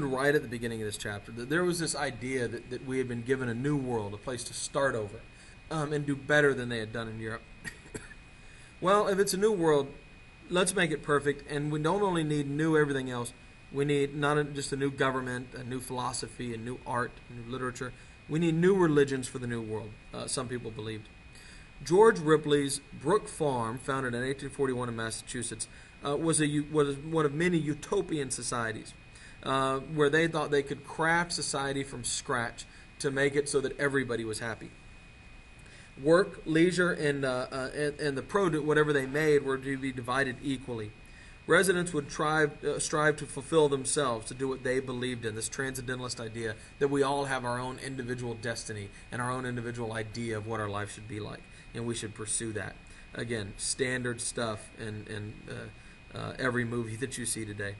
right at the beginning of this chapter that there was this idea that we had been given a new world, a place to start over, and do better than they had done in Europe. Well, if it's a new world, let's make it perfect, and we don't only need new everything else. We need not just a new government, a new philosophy, a new art, a new literature. We need new religions for the new world, some people believed. George Ripley's Brook Farm, founded in 1841 in Massachusetts, was one of many utopian societies where they thought they could craft society from scratch to make it so that everybody was happy. Work, leisure, and the produce, whatever they made, were to be divided equally. Residents would strive to fulfill themselves, to do what they believed in, this transcendentalist idea that we all have our own individual destiny and our own individual idea of what our life should be like, and we should pursue that. Again, standard stuff in every movie that you see today.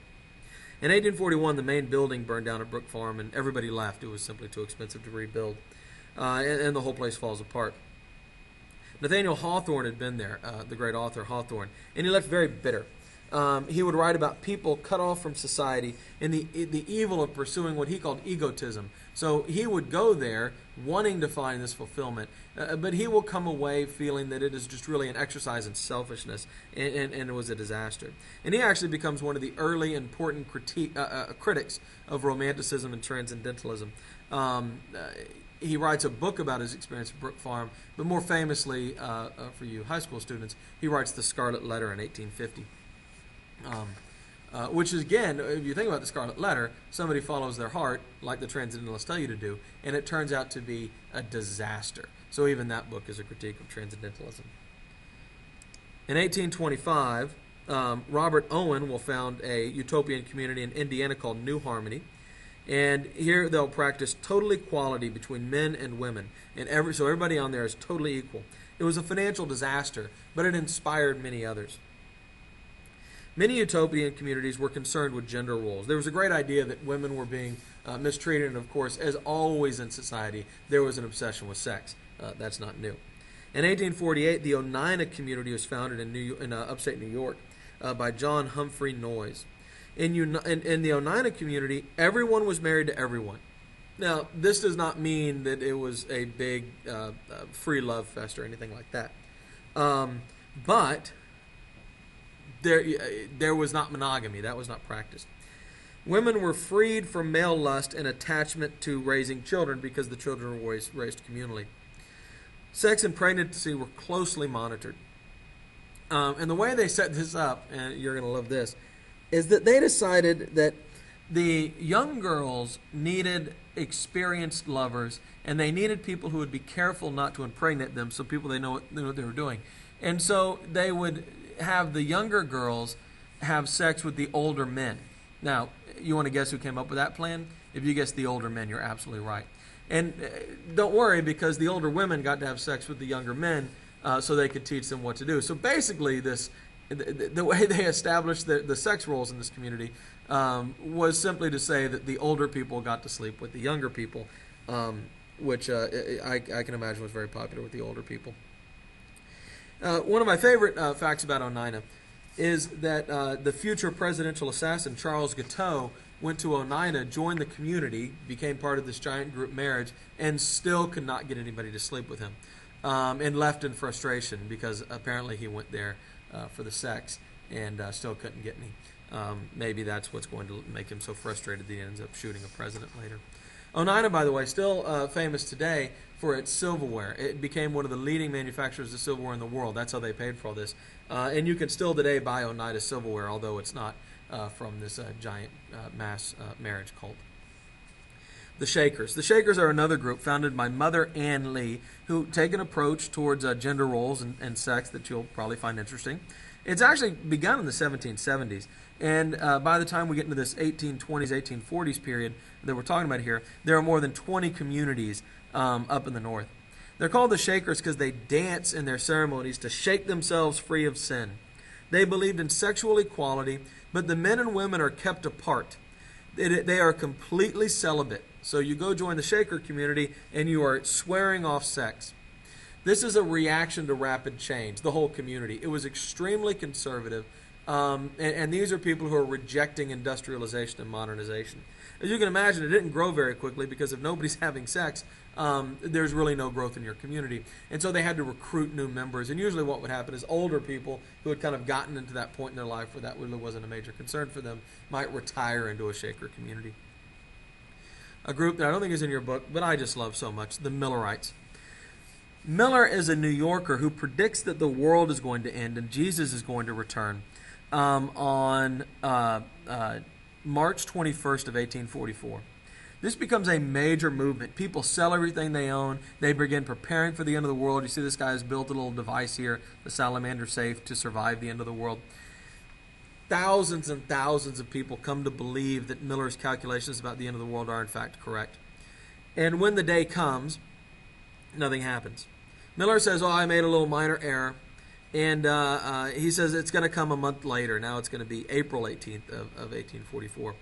In 1841, the main building burned down at Brook Farm, and everybody left. It was simply too expensive to rebuild, and the whole place falls apart. Nathaniel Hawthorne had been there, the great author Hawthorne, and he left very bitter. He would write about people cut off from society and the evil of pursuing what he called egotism. So he would go there wanting to find this fulfillment, but he will come away feeling that it is just really an exercise in selfishness, and it was a disaster. And he actually becomes one of the early important critics of Romanticism and Transcendentalism. He writes a book about his experience at Brook Farm, but more famously, for you high school students, he writes The Scarlet Letter in 1850. Which is, again, if you think about the Scarlet Letter, somebody follows their heart, like the Transcendentalists tell you to do, and it turns out to be a disaster. So even that book is a critique of Transcendentalism. In 1825, Robert Owen will found a utopian community in Indiana called New Harmony, and here they'll practice total equality between men and women, and so everybody on there is totally equal. It was a financial disaster, but it inspired many others. Many utopian communities were concerned with gender roles. There was a great idea that women were being mistreated, and of course, as always in society, there was an obsession with sex. That's not new. In 1848, the Oneida community was founded in upstate New York by John Humphrey Noyes. In the Oneida community, everyone was married to everyone. Now, this does not mean that it was a big free love fest or anything like that. But there was not monogamy. That was not practiced. Women were freed from male lust and attachment to raising children because the children were always raised communally. Sex and pregnancy were closely monitored. And the way they set this up, and you're going to love this, is that they decided that the young girls needed experienced lovers, and they needed people who would be careful not to impregnate them, so people knew what they were doing. And so they would have the younger girls have sex with the older men. Now, you want to guess who came up with that plan? If you guess the older men, you're absolutely right. And don't worry, because the older women got to have sex with the younger men so they could teach them what to do. So basically, the way they established the sex roles in this community was simply to say that the older people got to sleep with the younger people, which I can imagine was very popular with the older people. One of my favorite facts about Oneida is that the future presidential assassin, Charles Guiteau, went to Oneida, joined the community, became part of this giant group marriage, and still could not get anybody to sleep with him, and left in frustration because apparently he went there for the sex and still couldn't get any. Maybe that's what's going to make him so frustrated that he ends up shooting a president later. Oneida, by the way, still famous today for its silverware. It became one of the leading manufacturers of silverware in the world. That's how they paid for all this. And you can still today buy Oneida silverware, although it's not from this giant mass marriage cult. The Shakers. The Shakers are another group founded by Mother Ann Lee, who take an approach towards gender roles and sex that you'll probably find interesting. It's actually begun in the 1770s. And by the time we get into this 1820s, 1840s period that we're talking about here, there are more than 20 communities up in the north. They're called the Shakers because they dance in their ceremonies to shake themselves free of sin. They believed in sexual equality, but the men and women are kept apart. They are completely celibate. So you go join the Shaker community and you are swearing off sex. This is a reaction to rapid change, the whole community. It was extremely conservative. And these are people who are rejecting industrialization and modernization. As you can imagine, it didn't grow very quickly because if nobody's having sex, there's really no growth in your community. And so they had to recruit new members. And usually what would happen is older people who had kind of gotten into that point in their life where that really wasn't a major concern for them might retire into a Shaker community. A group that I don't think is in your book, but I just love so much, the Millerites. Miller is a New Yorker who predicts that the world is going to end and Jesus is going to return on March 21st of 1844. This becomes a major movement. People sell everything they own. They begin preparing for the end of the world. You see this guy has built a little device here, the salamander safe, to survive the end of the world. Thousands and thousands of people come to believe that Miller's calculations about the end of the world are in fact correct. And when the day comes, nothing happens. Miller says, I made a little minor error. And he says it's going to come a month later. Now it's going to be April 18th of 1844.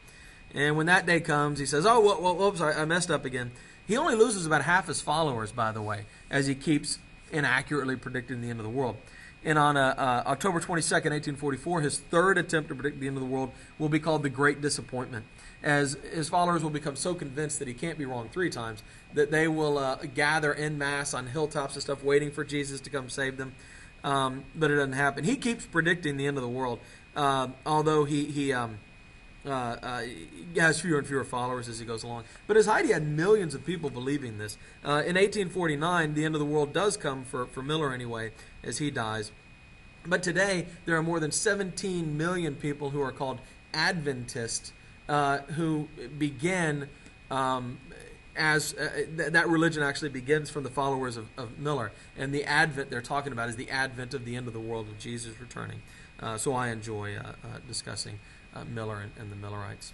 And when that day comes, he says, whoops, I messed up again. He only loses about half his followers, by the way, as he keeps inaccurately predicting the end of the world. And on October 22nd, 1844, his third attempt to predict the end of the world will be called the Great Disappointment, as his followers will become so convinced that he can't be wrong 3 times that they will gather en masse on hilltops and stuff waiting for Jesus to come save them. But it doesn't happen. He keeps predicting the end of the world, although he has fewer and fewer followers as he goes along. But his idea had millions of people believing this. In 1849, the end of the world does come for Miller anyway, as he dies. But today, there are more than 17 million people who are called Adventists, who begin that religion actually begins from the followers of Miller. And the Advent they're talking about is the advent of the end of the world, of Jesus returning. So I enjoy discussing Miller and the Millerites.